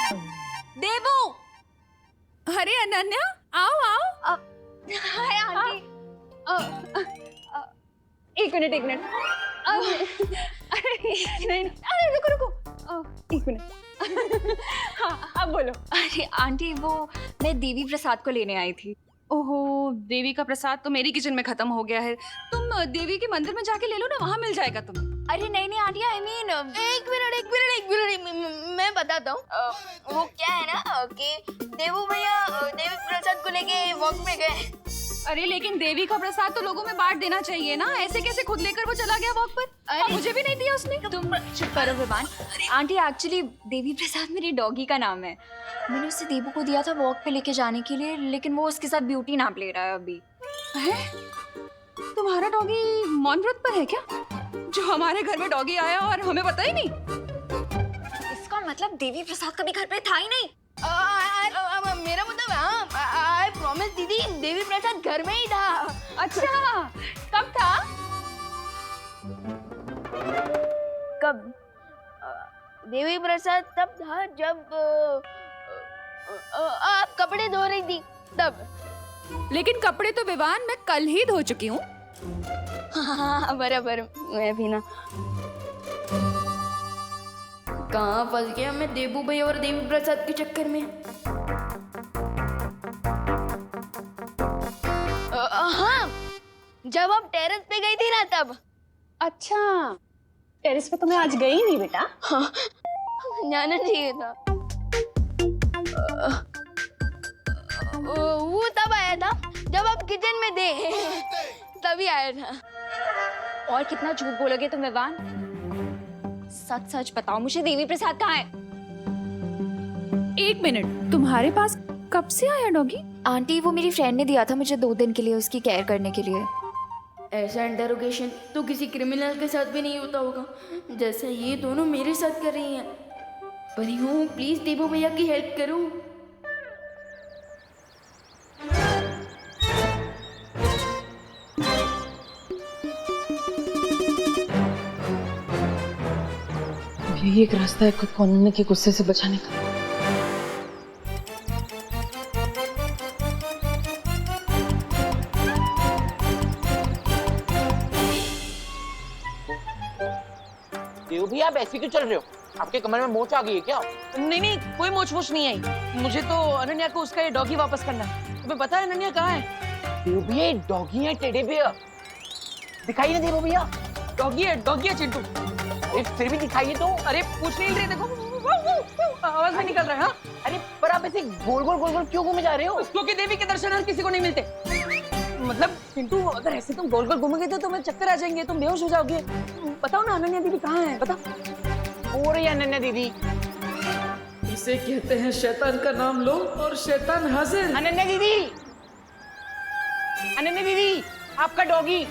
देवू। अरे अनन्या, आओ आओ। Hi aunty. एक मिनट एक मिनट। अरे नहीं, अरे रुको रुको, एक मिनट। हाँ अब बोलो। अरे आंटी वो मैं देवी प्रसाद को लेने आई थी। ओहो, देवी का प्रसाद तो मेरी किचन में खत्म हो गया है। तुम देवी के मंदिर में जाके ले लो ना, वहाँ मिल जाएगा तुम्हें। अरे नहीं नहीं आंटी, आई मीन एक मिनट मैं बताता हूँ। वो क्या है ना कि देवू भैया देवी प्रसाद को लेके वॉक में गए। अरे लेकिन देवी का प्रसाद तो लोगों में बांट देना चाहिए ना, ऐसे कैसे खुद लेकर वो चला गया वॉक पर? और मुझे भी नहीं दिया उसने। तुम चुप करो विवान। आंटी एक्चुअली देवी प्रसाद मेरी डॉगी का नाम है। मैंने उसे देवू को दिया था वॉक पे लेके जाने के लिए, लेकिन वो उसके साथ ब्यूटी नाप ले रहा है अभी। है? तुम्हारा डॉगी मौन व्रत पर है क्या? जो हमारे घर में डॉगी आया और हमें पता ही नहीं। इसका मतलब देवी प्रसाद कभी घर पे था ही नहीं। मेरा मतलब आई प्रॉमिस दीदी, देवी प्रसाद घर में ही था। अच्छा, कब था? कब? देवी प्रसाद तब था जब आप कपड़े धो रही थी तब। लेकिन कपड़े तो विवान मैं कल ही धो चुकी हूँ। हाँ बराबर, मैं भी ना। कहाँ फंस गया मैं देवू भैया और देवी प्रसाद के चक्कर में। हाँ, जब आप टेरेस पे गई थी ना तब। अच्छा, टेरेस पे तो मैं आज गई नहीं बेटा। हाँ, जाना चाहिए था। वो तब आया था जब आप किचन में थे, तभी आया था। और कितना झूठ बोलोगे तुम विवान? सच सच बताओ मुझे, देवी प्रसाद कहाँ है? एक मिनट, तुम्हारे पास कब से आया डॉगी? आंटी वो मेरी फ्रेंड ने दिया था मुझे 2 दिन के लिए, उसकी केयर करने के लिए। ऐसा इंटरोगेशन तो किसी क्रिमिनल के साथ भी नहीं होता होगा जैसा ये दोनों मेरे साथ कर रही हैं। परी हूँ, प्लीज देवू भैया की हेल्प करो। यही एक रास्ता है खुद को अनन्या के गुस्से से बचाने का। देव भैया आप ऐसे क्यों चल रहे हो? आपके कमर में मोच आ गई है क्या? नहीं नहीं, कोई मोच वोच नहीं आई। मुझे तो अनन्या को उसका ये डॉगी वापस करना है। तुम्हें पता है अनन्या कहाँ है? देव भैया ये डॉगी है, टेडी बियर दिखाई ना देव भैया। डॉगी है चिंटू। अरे फिर भी दिखाइए तो। अरे पूछ नहीं रहे, देखो आवाज में निकल रहा है। हाँ? अरे पर आप ऐसे गोल गोल क्यों घूमे जा रहे हो? क्योंकि देवी के दर्शन हर किसी को नहीं मिलते। मतलब चिंटू, अगर ऐसे तुम गोल गोल घूमोगे तो तुम्हें चक्कर आ जाएंगे, तुम बेहोश हो जाओगे। बताओ ना अनन्या दीदी कहाँ है, बताओ। हो रही है अनन्या दीदी। इसे कहते हैं शैतान का नाम लो और शैतान हाजिर। अनन्या दीदी, अनन्या दीदी आपका डॉगी।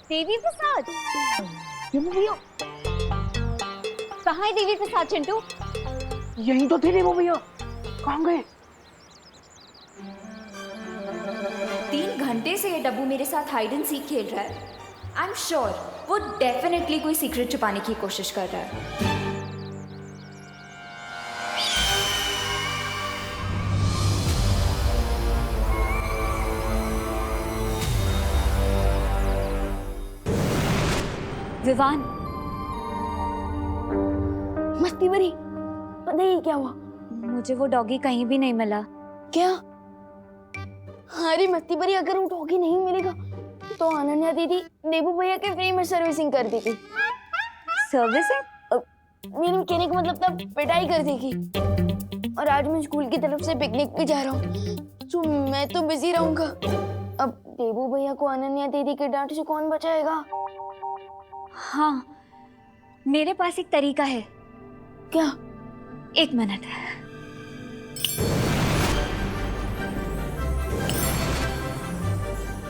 देवी प्रसाद कहाँ है? देवी प्रसाद चिंटू यहीं तो थे देव भैया, कहाँ गए? 3 घंटे से ये डब्बू मेरे साथ हाइड एंड सीक खेल रहा है। आई एम श्योर वो डेफिनेटली कोई सीक्रेट छुपाने की कोशिश कर रहा है। विवान, मस्ती भरी, पता ही क्या हुआ? मुझे वो डॉगी कहीं भी नहीं मिला। क्या? अरे मस्ती भरी, अगर वो डॉगी नहीं मिलेगा तो अनन्या दीदी देवू भैया के फ्री में सर्विसिंग कर देगी। सर्विसिंग? मेरे कहने का मतलब तब पिटाई कर देगी। और आज मैं स्कूल की तरफ से पिकनिक भी जा रहा हूँ, तो मैं तो बिजी रहूंगा। अब देवू भैया को अनन्या दीदी के डांट से कौन बचाएगा? हाँ, मेरे पास एक तरीका है। क्या? 1 मिनट।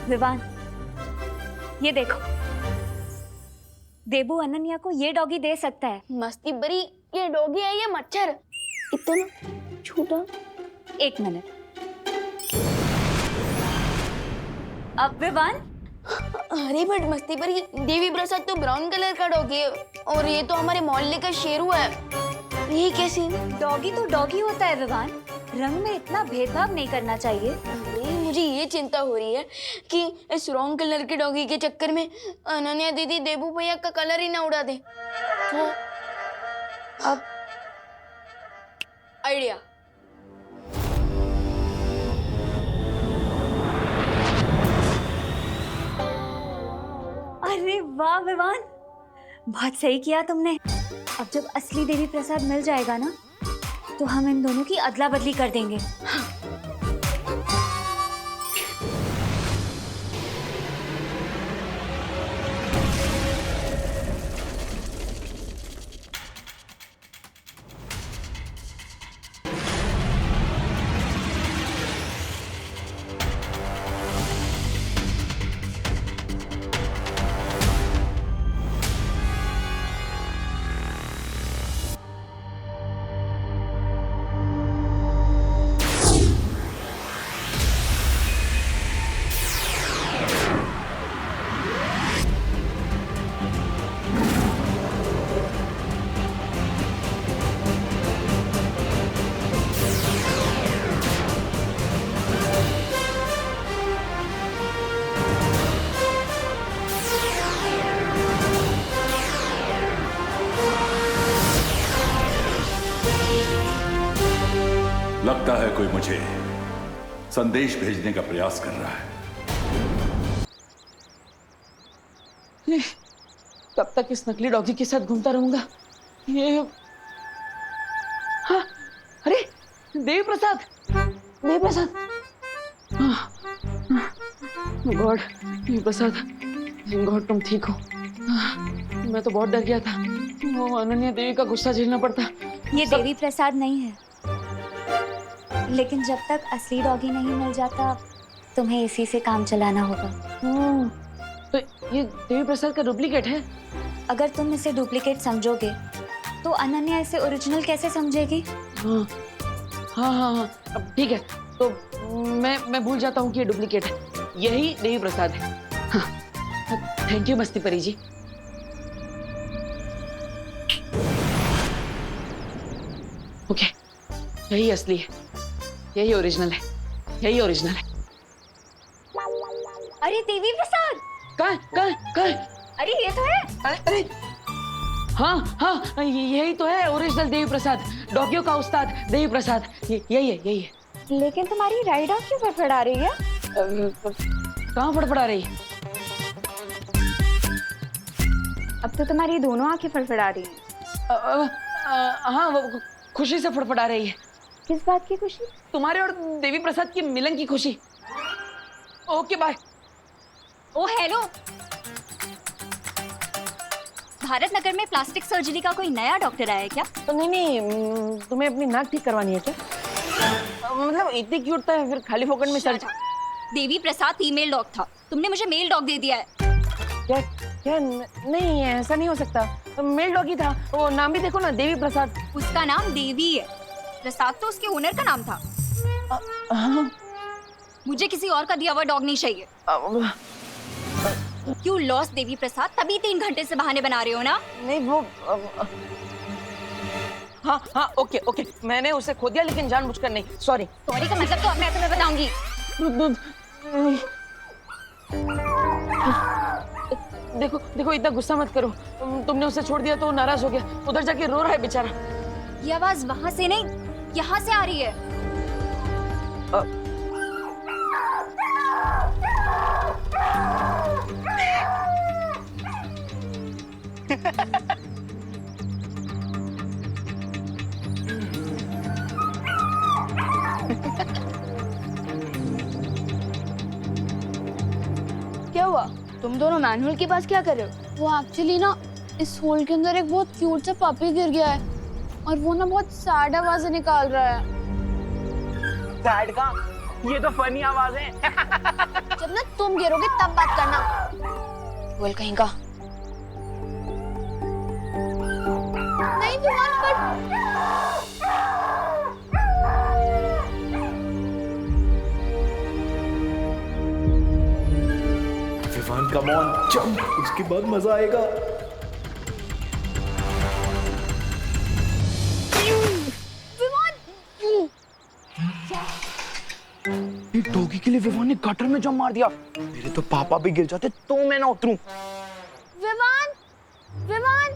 विवान, ये देखो, देबू अनन्या को ये डॉगी दे सकता है। मस्ती भरी, ये डॉगी है ये मच्छर, इतना छोटा। 1 मिनट। अब विवान, अरे बट मस्ती भरी, देवी प्रसाद तो ब्राउन कलर का डॉगी है, और ये तो हमारे मोहल्ले का शेरू है। ये कैसे? डॉगी तो डॉगी होता है विवान, रंग में इतना भेदभाव नहीं करना चाहिए। अरे मुझे ये चिंता हो रही है कि इस रॉन्ग कलर के डॉगी के चक्कर में अनन्या दीदी देबू भैया का कलर ही ना उड़ा दे। तो अब आइडिया। अरे वाह विवान, बहुत सही किया तुमने। अब जब असली देवी प्रसाद मिल जाएगा ना, तो हम इन दोनों की अदला बदली कर देंगे। लगता है कोई मुझे संदेश भेजने का प्रयास कर रहा है। कब तक इस नकली डॉगी के साथ घूमता रहूंगा? ये हाँ, अरे देवी प्रसाद, देवी प्रसाद, गॉड, देवी प्रसाद, गॉड तुम ठीक हो। मैं तो बहुत डर गया था, वो अनन्या देवी का गुस्सा झेलना पड़ता। ये देवी प्रसाद नहीं है, लेकिन जब तक असली डॉगी नहीं मिल जाता, तुम्हें इसी से काम चलाना होगा। तो ये देवी प्रसाद का डुप्लीकेट है? अगर तुम इसे डुप्लीकेट समझोगे, तो अनन्या इसे ओरिजिनल कैसे समझेगी? हाँ हाँ हाँ हाँ, अब ठीक है, तो मैं भूल जाता हूँ कि ये डुप्लीकेट है। यही देवी प्रसाद है। हाँ, थैंक यू मस्ती परी जी। ओके, यही असली है, यही ओरिजिनल है, यही ओरिजिनल है। अरे देवी प्रसाद, कहाँ? अरे ये तो है। अरे हाँ हाँ, यही तो है ओरिजिनल देवी प्रसाद, डॉगियों का उस्ताद देवी प्रसाद। यही है। लेकिन तुम्हारी राइड आँख क्यों फड़फड़ा रही है? कहाँ फड़फड़ा रही है? अब तो तुम्हारी दोनों आंखें फड़फड़ा रही हैं। हाँ, वो खुशी से फड़फड़ा रही है। किस बात की खुशी? तुम्हारे और देवी प्रसाद की मिलन की खुशी। Okay bye. Oh hello, Bharat Nagar में प्लास्टिक सर्जरी का कोई नया डॉक्टर आया है क्या? नहीं, तुम्हें अपनी नाक ठीक करवानी है क्या? मतलब इतनी क्यूट था, फिर खाली फोकट में surgery? Devi Prasad female dog था, तुमने मुझे मेल डॉग दे दिया है। क्या नहीं, ऐसा नहीं हो सकता। मेल डॉगी था, वो नाम भी देखो ना, देवी प्रसाद। उसका नाम देवी है, प्रसाद तो उसके ओनर का नाम था। मुझे किसी और का दिया हुआ डॉग नहीं चाहिए। यू लॉस्ट देवी प्रसाद, तभी 3 घंटे से बहाने बना रहे हो ना? नहीं वो हाँ, ओके, मैंने उसे खो दिया, लेकिन जानबूझकर नहीं। सॉरी का मतलब तो मैं तुम्हें बताऊंगी। देखो इतना गुस्सा मत करो। तुमने उसे छोड़ दिया तो वो नाराज हो गया, उधर जाके रो रहा है बेचारा। ये आवाज वहां से नहीं, यहाँ से आ रही है। क्या हुआ? तुम दोनों मैनुअल के पास क्या कर रहे हो? वो एक्चुअली ना इस होल के अंदर एक बहुत क्यूट सा पपी गिर गया है और वो ना बहुत सैड आवाजें निकाल रहा है। सैड का? ये तो फनी आवाज है। जब ना तुम गिरोगे तब बात करना। बोल कहीं का। नहीं विमान, पर विवान कम ऑन, जंप, उसके बाद मजा आएगा। के लिए विवान ने गटर में जंप मार दिया। मेरे तो पापा भी गिर जाते तो मैं ना उतरूं। विवान, विवान,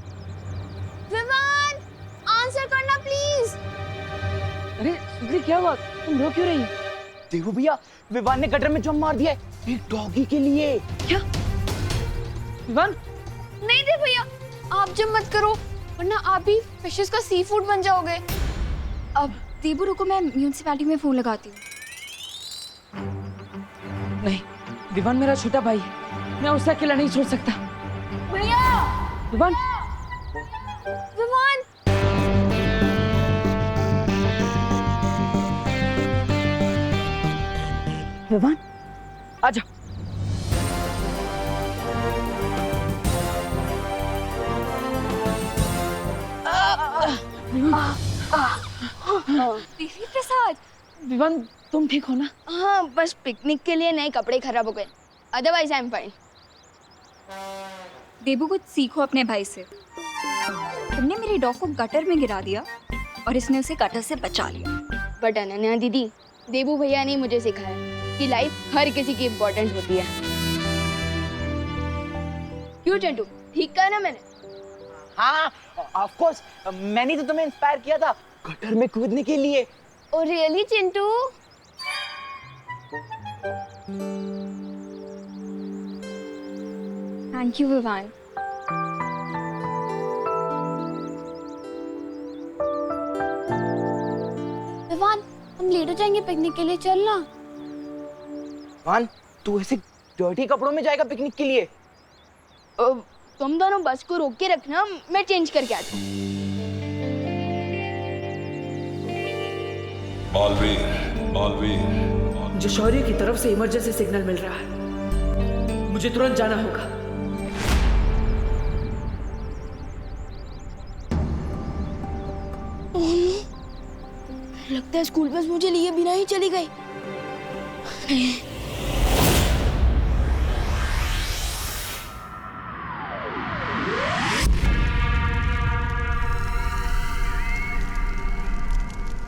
विवान, आंसर करना प्लीज। अरे सुधरी, क्या हुआ? तुम रो क्यों रही? देखो भैया, विवान ने गटर में जंप मार दिया है एक डॉगी के लिए। क्या विवान? नहीं दे भैया, आप जब मत करो वरना आप भी फिशेस का सी फूड बन जाओगे। अब देबू रुको, मैं म्यूनिसिपैलिटी में फोन लगाती हूँ। नहीं, विवान मेरा छोटा भाई है, मैं उसे अकेला नहीं छोड़ सकता। भैया, विवान, विवान, विवान, आजा। देवी प्रसाद, विवान, तुम ठीक हो ना? हाँ, बस पिकनिक के लिए नए कपड़े खराब हो गए, अदरवाइज आई एम फाइन। देबू कुछ सीखो अपने भाई से। तुमने मेरी डॉग को गटर में गिरा दिया और इसने उसे गटर से बचा लिया। बट अनन्या दीदी, देबू भैया ने मुझे सिखाया कि लाइफ हर किसी की इम्पोर्टेंट होती है। क्यों चंटू, ठीक कहा ना मैंने? हाँ, ऑफ कोर्स, मैंने तो तुम्हें इंस्पायर किया था गटर में कूदने के लिए। Oh really Chintu? Thank you Vivaan. Vivaan, हम लेट हो जाएंगे पिकनिक के लिए, चलना। विवान, तू ऐसे डर्टी कपड़ों में जाएगा पिकनिक के लिए? तुम दोनों बस को रोक के रखना, मैं चेंज करके आता हूँ। बालवीर, बालवीर, जो शौर्य की तरफ से इमरजेंसी सिग्नल मिल रहा है, मुझे तुरंत जाना होगा। लगता है स्कूल बस मुझे लिए बिना ही चली गई।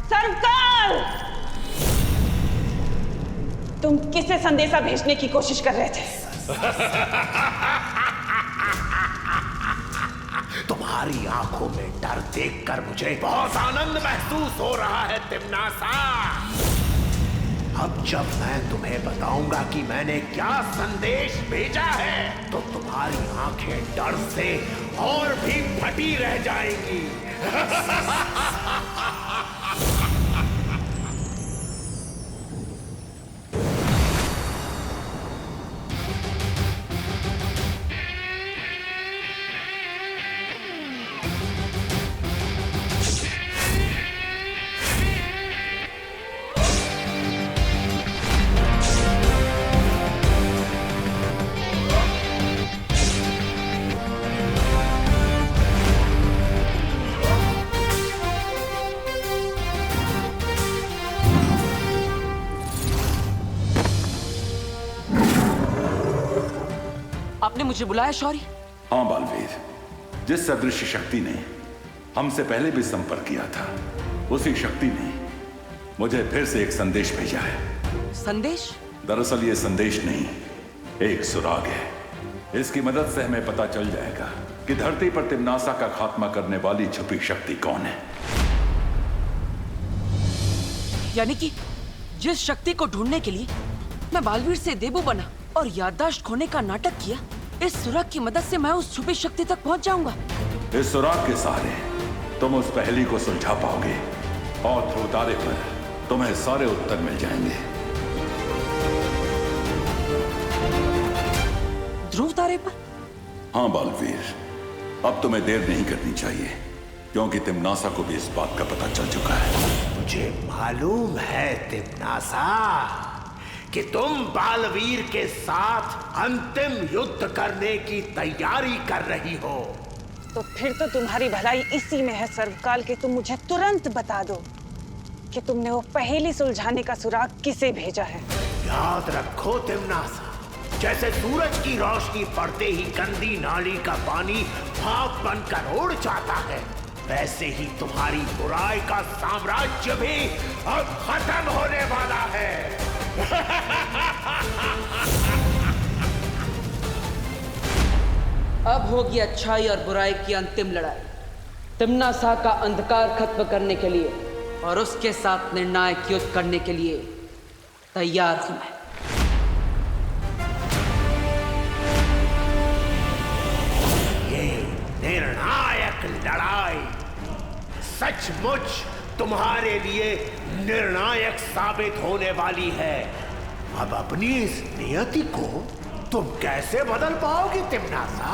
सरकार, तुम किसे संदेशा भेजने की कोशिश कर रहे थे? तुम्हारी आंखों में डर देखकर मुझे बहुत आनंद महसूस हो रहा है तिम्नासा। अब जब मैं तुम्हें बताऊंगा कि मैंने क्या संदेश भेजा है, तो तुम्हारी आंखें डर से और भी फटी रह जाएंगी। आपने मुझे बुलाया शौर्य? हाँ बालवीर, जिस सदृश शक्ति ने हमसे पहले भी संपर्क किया था, उसी शक्ति ने मुझे फिर से एक संदेश भेजा है। संदेश? दरअसल ये संदेश नहीं, एक सुराग है। इसकी मदद से हमें पता चल जाएगा कि धरती पर तिम्नासा का खात्मा करने वाली छुपी शक्ति कौन है। यानी कि जिस शक्ति को ढूंढने के लिए मैं बालवीर से देबू बना और याददाश्त खोने का नाटक किया, इस सुराग की मदद से मैं उस छुपी शक्ति तक पहुंच जाऊंगा। इस सुराग के सहारे तुम उस पहेली को सुलझा पाओगे और ध्रुव तारे पर तुम्हें सारे उत्तर मिल जाएंगे। ध्रुव तारे पर? हाँ बालवीर, अब तुम्हें देर नहीं करनी चाहिए, क्योंकि तिम्नासा को भी इस बात का पता चल चुका है। मुझे मालूम है तिम्नासा कि तुम बालवीर के साथ अंतिम युद्ध करने की तैयारी कर रही हो। तो फिर तो तुम्हारी भलाई इसी में है सर्वकाल कि तुम मुझे तुरंत बता दो कि तुमने वो पहेली सुलझाने का सुराग किसे भेजा है। याद रखो तिम्नासा, जैसे सूरज की रोशनी पड़ते ही गंदी नाली का पानी भाप बनकर उड़ जाता है, वैसे ही तुम्हारी बुराई का साम्राज्य भी अब खत्म होने वाला है। अब होगी अच्छाई और बुराई की अंतिम लड़ाई। तिम्नासा का अंधकार खत्म करने के लिए और उसके साथ निर्णायक युद्ध करने के लिए तैयार हूं मैं। ये निर्णायक लड़ाई सचमुच तुम्हारे लिए निर्णायक साबित होने वाली है। अब अपनी इस नियति को तुम कैसे बदल पाओगी तिम्नासा?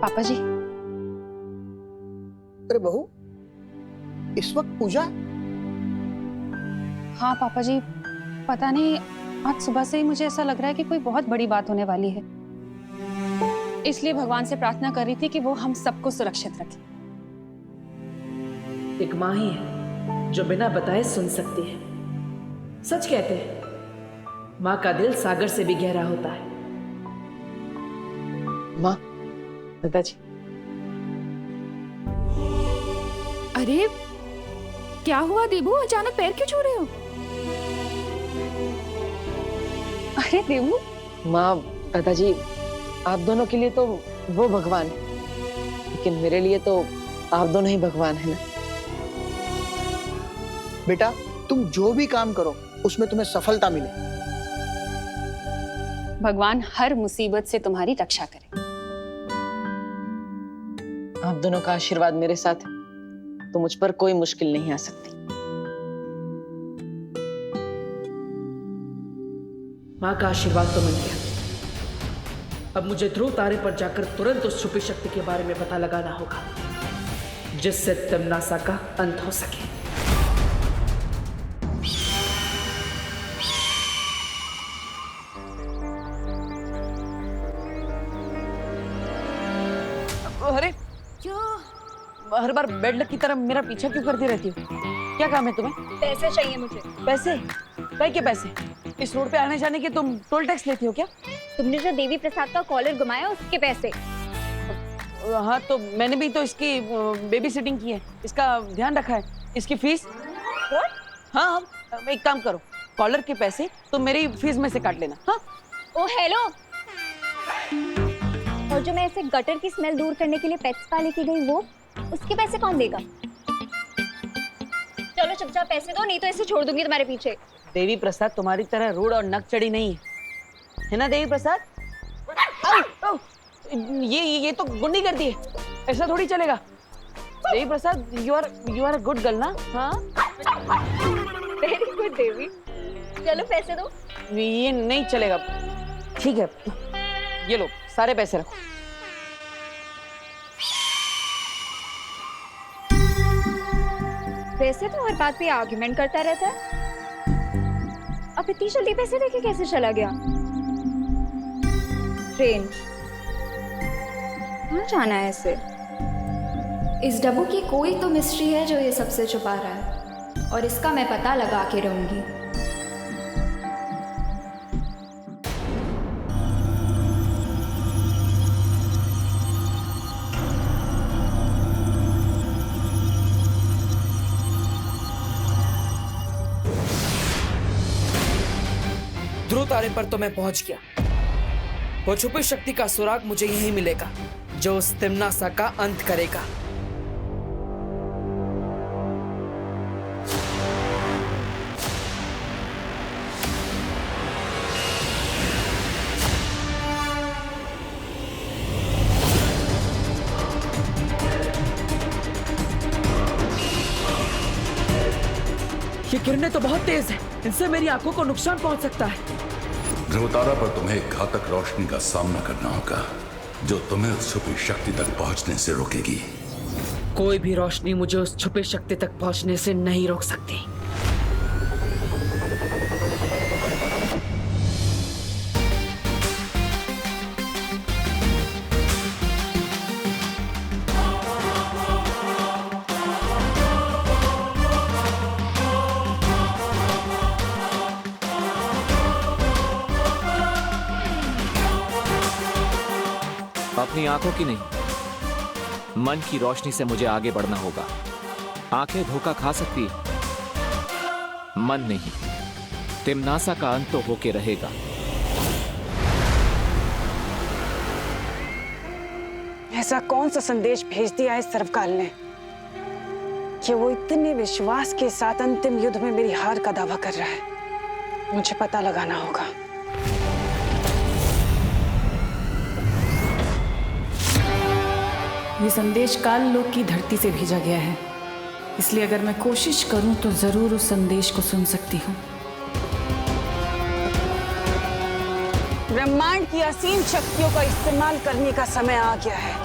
पापा जी। अरे बहू, इस वक्त पूजा? हाँ पापा जी, पता नहीं आज सुबह से ही मुझे ऐसा लग रहा है कि कोई बहुत बड़ी बात होने वाली है, इसलिए भगवान से प्रार्थना कर रही थी कि वो हम सबको सुरक्षित रखे। एक माँ ही है जो बिना बताए सुन सकती है। सच कहते हैं माँ का दिल सागर से भी गहरा होता है। माँ, दादाजी। अरे क्या हुआ देबू, अचानक पैर क्यों छू रहे हो? अरे देबू। माँ, दादाजी, आप दोनों के लिए तो वो भगवान है, लेकिन मेरे लिए तो आप दोनों ही भगवान है ना। बेटा, तुम जो भी काम करो उसमें तुम्हें सफलता मिले। भगवान हर मुसीबत से तुम्हारी रक्षा करे। आप दोनों का आशीर्वाद मेरे साथ है तो मुझ पर कोई मुश्किल नहीं आ सकती। माँ का आशीर्वाद तो मिल गया। अब मुझे ध्रुव तारे पर जाकर तुरंत उस छुपी शक्ति के बारे में पता लगाना होगा जिससे तिम्नासा का अंत हो सके। अरे हर बार बेड लक की तरह मेरा पीछा क्यों करती रहती हो? क्या काम है तुम्हें? पैसे चाहिए मुझे। पैसे? भाई के पैसे? इस रोड पे आने जाने के तुम टोल टैक्स लेती हो क्या? तुमने जो देवी प्रसाद का कॉलर घुमाया उसके पैसे। हाँ, तो मैंने भी तो इसकी बेबी सिटिंग की है, इसका ध्यान रखा है। इसकी फीस? हाँ, एक काम करो, कॉलर के पैसे तुम मेरी फीस में से काट लेना। हाँ? ओ हेलो, और जो मैं ऐसे गटर की स्मेल दूर करने के लिए पेट्स स्पा लेके गई वो, उसके पैसे कौन देगा? चलो चुपचाप पैसे दो, नहीं तो ऐसे छोड़ दूंगी तुम्हारे पीछे। देवी प्रसाद तुम्हारी तरह रूड और नक चढ़ी नहीं है ना देवी प्रसाद? आओ, आओ, ये तो गुंडी करती है, ऐसा थोड़ी चलेगा। Devi Prasad, you are a good girl ना? हाँ, वेरी गुड देवी। चलो पैसे दो। ये नहीं चलेगा। ठीक है, ये लो सारे पैसे रखो। वैसे तो हर बात पे आर्ग्यूमेंट करता रहता है, अब इतनी जल्दी पैसे देके कैसे चला गया? ट्रेन कहाँ जाना है इसे? इस डब्बू की कोई तो मिस्ट्री है जो ये सबसे छुपा रहा है, और इसका मैं पता लगा के रहूंगी। ध्रुव तारे पर तो मैं पहुंच गया। वो छुपी शक्ति का सुराग मुझे यहीं मिलेगा जो उस तिम्नासा का अंत करेगा। ये किरणें तो बहुत तेज हैं, इनसे मेरी आंखों को नुकसान पहुंच सकता है। ध्रुवतारा पर तुम्हें एक घातक रोशनी का सामना करना होगा जो तुम्हें उस छुपी शक्ति तक पहुंचने से रोकेगी। कोई भी रोशनी मुझे उस छुपी शक्ति तक पहुंचने से नहीं रोक सकती। अपनी आंखों की नहीं, मन की रोशनी से मुझे आगे बढ़ना होगा। आंखें धोखा खा सकती है, मन नहीं। तिम्नासा का अंत तो होके रहेगा। ऐसा कौन सा संदेश भेज दिया है सर्वकाल ने कि वो इतने विश्वास के साथ अंतिम युद्ध में मेरी हार का दावा कर रहा है? मुझे पता लगाना होगा। ये संदेश काल लोक की धरती से भेजा गया है, इसलिए अगर मैं कोशिश करूं तो जरूर उस संदेश को सुन सकती हूँ। ब्रह्मांड की असीम शक्तियों का इस्तेमाल करने का समय आ गया है।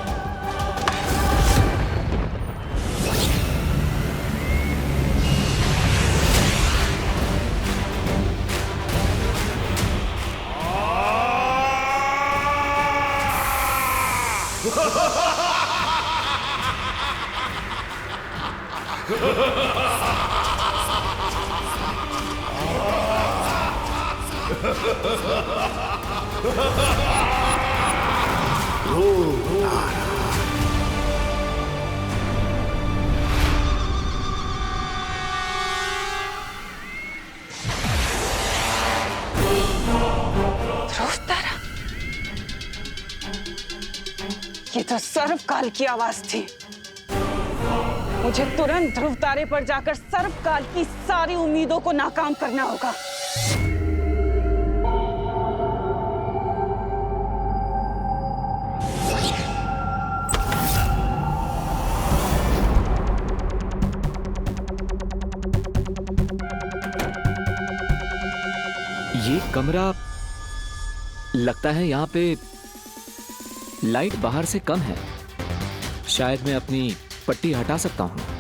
ये तो सर्वकाल की आवाज थी। मुझे तुरंत ध्रुव तारे पर जाकर सर्वकाल की सारी उम्मीदों को नाकाम करना होगा। ये कमरा लगता है यहाँ पे लाइट बाहर से कम है। शायद मैं अपनी पट्टी हटा सकता हूँ।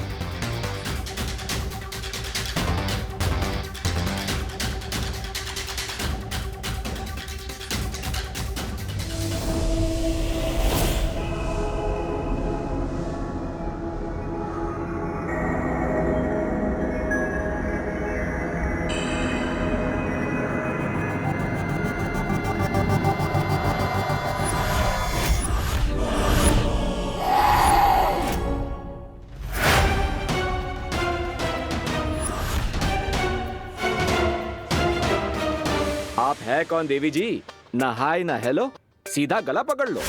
आप है कौन देवी जी? ना हाय ना हेलो, सीधा गला पकड़ लो।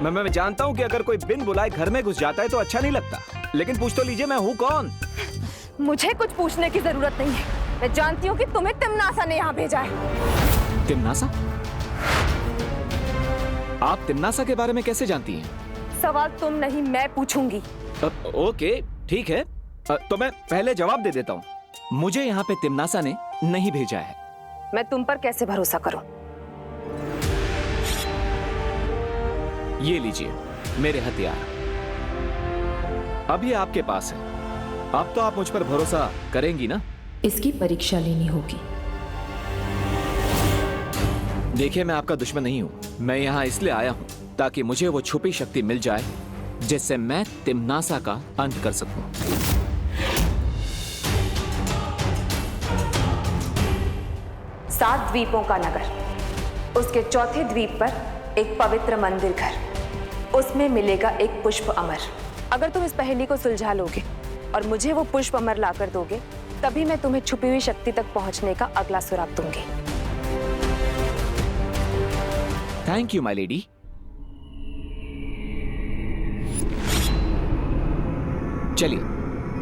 मैं जानता हूं कि अगर कोई बिन बुलाए घर में घुस जाता है तो अच्छा नहीं लगता, लेकिन पूछ तो लीजिए मैं हूं कौन। मुझे कुछ पूछने की जरूरत नहीं है। मैं जानती हूँ कि तुम्हें तिम्नासा ने यहाँ भेजा है। तिम्नासा? आप तिम्नासा के बारे में कैसे जानती हैं? सवाल तुम नहीं मैं पूछूंगी। ओके ठीक है, तो मैं पहले जवाब दे देता हूँ। मुझे यहाँ पे तिम्नासा ने नहीं भेजा है। मैं तुम पर कैसे भरोसा करूं? ये लीजिए मेरे हथियार, अब ये आपके पास है। अब तो आप मुझ पर भरोसा करेंगी ना? इसकी परीक्षा लेनी होगी। देखिए मैं आपका दुश्मन नहीं हूँ। मैं यहाँ इसलिए आया हूँ ताकि मुझे वो छुपी शक्ति मिल जाए जिससे मैं तिम्नासा का अंत कर सकूं। सात द्वीपों का नगर, उसके चौथे द्वीप पर एक पवित्र मंदिर घर, उसमें मिलेगा एक पुष्प अमर। अगर तुम इस पहेली को सुलझा लोगे और मुझे वो पुष्प अमर लाकर दोगे, तभी मैं तुम्हें छुपी हुई शक्ति तक पहुंचने का अगला सुराग दूंगी। Thank you my lady. चलिए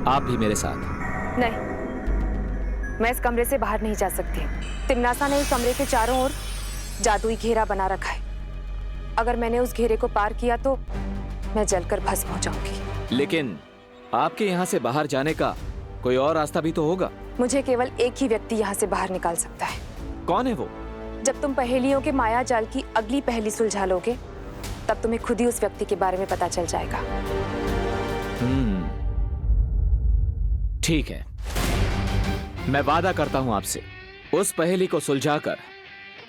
आप भी मेरे साथ। नहीं, मैं इस कमरे से बाहर नहीं जा सकती। तिम्नासा ने इस कमरे के चारों ओर जादुई घेरा बना रखा है। अगर मैंने उस घेरे को पार किया तो मैं जलकर भस्म हो जाऊंगी। लेकिन आपके यहाँ से बाहर जाने का कोई और रास्ता भी तो होगा। मुझे केवल एक ही व्यक्ति यहाँ से बाहर निकाल सकता है। कौन है वो? जब तुम पहेलियों के माया जाल की अगली पहेली सुलझा लोगे, तब तुम्हें खुद ही उस व्यक्ति के बारे में पता चल जाएगा। ठीक है, मैं वादा करता हूं आपसे, उस पहेली को सुलझाकर,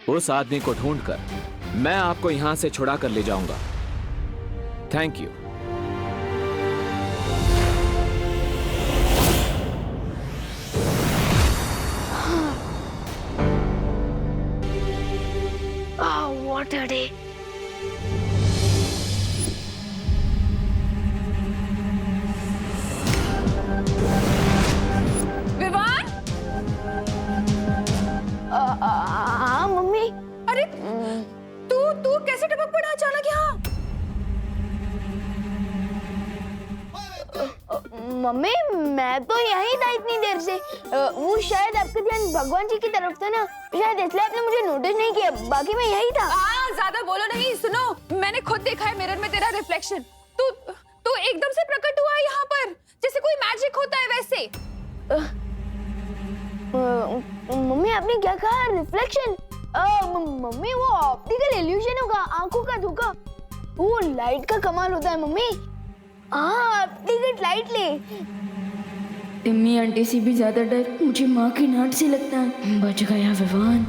उस आदमी को ढूंढकर मैं आपको यहां से छुड़ा कर ले जाऊंगा। Thank you. मम्मी मैं तो यही था इतनी देर से। वो शायद आपका ध्यान भगवान जी की तरफ था ना, शायद इसलिए आपने मुझे नोटिस नहीं किया, बाकी मैं यही था। ज्यादा बोलो नहीं। सुनो, मैंने खुद देखा है मिरर में तेरा रिफ्लेक्शन। तू एकदम से प्रकट हुआ यहाँ पर, जैसे कोई मैजिक होता है वैसे। मम्मी आपने क्या कहा? रिफ्लेक्शन? मम्मी वो ऑप्टिकल इल्यूजन होगा, आंखों का धोखा। वो लाइट का कमाल होता है मम्मी। हाँ, ऑप्टिकल लाइट ले। टिम्मी आंटी से भी ज्यादा डर मुझे माँ की डांट से लगता है। बच गया विवान।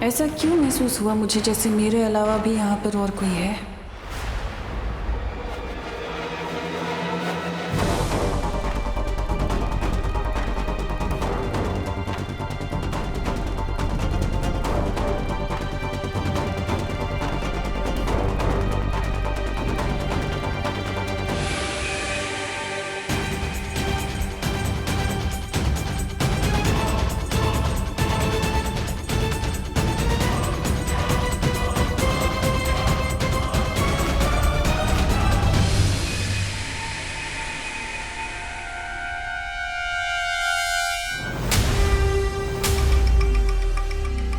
ऐसा क्यों महसूस हुआ मुझे जैसे मेरे अलावा भी यहाँ पर और कोई है?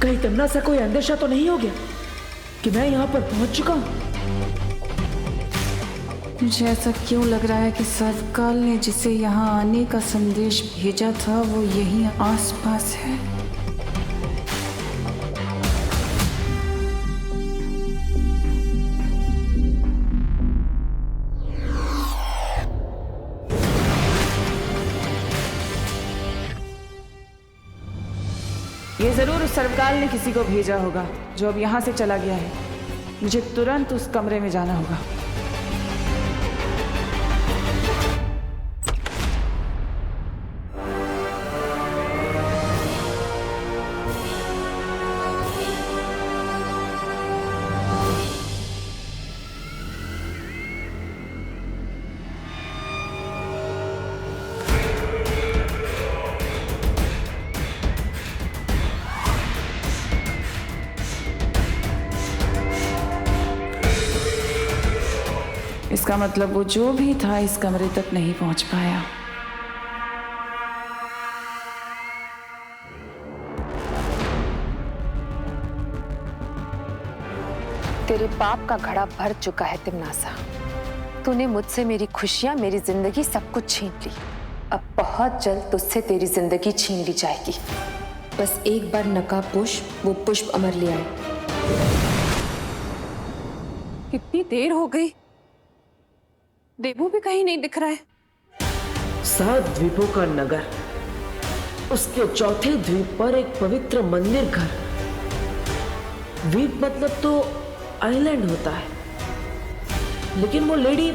कहीं तमन्ना कोई अंदेशा तो नहीं हो गया कि मैं यहाँ पर पहुंच चुका हूँ? मुझे ऐसा क्यों लग रहा है कि सर्वकाल ने जिसे यहाँ आने का संदेश भेजा था वो यहीं आसपास है। ये जरूर उस सर्वकाल ने किसी को भेजा होगा जो अब यहाँ से चला गया है। मुझे तुरंत उस कमरे में जाना होगा। इसका मतलब वो जो भी था इस कमरे तक नहीं पहुंच पाया। तेरे पाप का घड़ा भर चुका है तिमनासा। तूने मुझसे मेरी खुशियां, मेरी जिंदगी सब कुछ छीन ली। अब बहुत जल्द तुझसे तेरी जिंदगी छीन ली जाएगी। बस एक बार नकाब पोश वो पुष्प अमर ले आए। कितनी देर हो गई, देवू भी कहीं नहीं दिख रहा है। 7 द्वीपों का नगर, उसके चौथे द्वीप पर एक पवित्र मंदिर घर। द्वीप मतलब तो आइलैंड होता है, लेकिन वो लेडी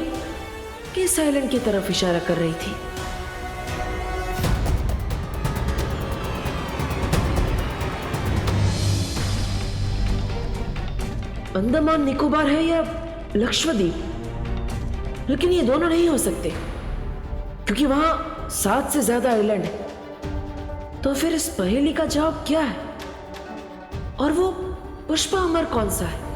किस आइलैंड की तरफ इशारा कर रही थी? अंडमान निकोबार है या लक्षद्वीप? लेकिन ये दोनों नहीं हो सकते क्योंकि वहां 7 से ज्यादा आइलैंड है। तो फिर इस पहेली का जवाब क्या है? और वो पुष्प अमर कौन सा है?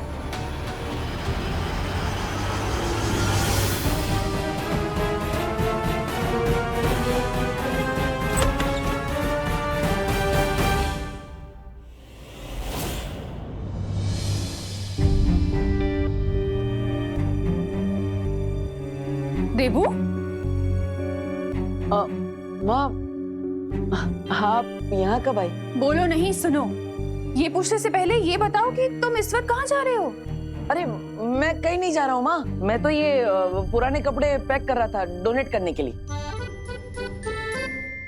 देवू, माँ, आप यहाँ कब आई? बोलो नहीं, सुनो। ये पूछने से पहले ये बताओ कि तुम इस वक्त कहाँ जा रहे हो? अरे मैं कहीं नहीं जा रहा हूँ माँ, मैं तो ये पुराने कपड़े पैक कर रहा था डोनेट करने के लिए।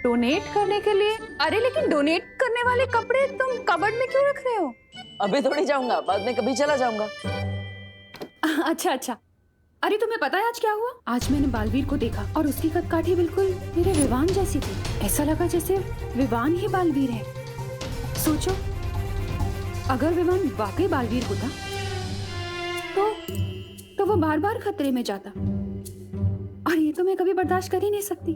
डोनेट करने के लिए? अरे लेकिन डोनेट करने वाले कपड़े तुम कबर्ड में क्यों रख रहे हो? अभी थोड़ी जाऊंगा, बाद में कभी चला जाऊंगा। अच्छा अच्छा, अरे तुम्हें पता है आज क्या हुआ? आज मैंने बालवीर को देखा और उसकी कदकाठी बिल्कुल मेरे विवान जैसी थी। ऐसा लगा जैसे विवान ही बालवीर है। सोचो, अगर विवान वाकई बालवीर होता तो वो बार बार खतरे में जाता, और ये तो मैं कभी बर्दाश्त कर ही नहीं सकती।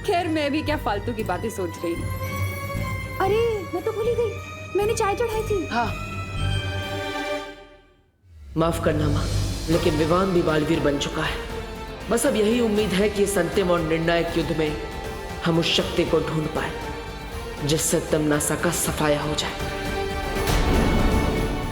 खैर, मैं भी क्या फालतू की बातें सोच रही हूँ। अरे मैं तो भूल ही गई, मैंने चाय चढ़ाई थी। हाँ, माफ करना माँ, लेकिन विवान भी बालवीर बन चुका है। बस अब यही उम्मीद है कि इस अंतिम और निर्णायक युद्ध में हम उस शक्ति को ढूंढ पाए जिससे तमनासा का सफाया हो जाए।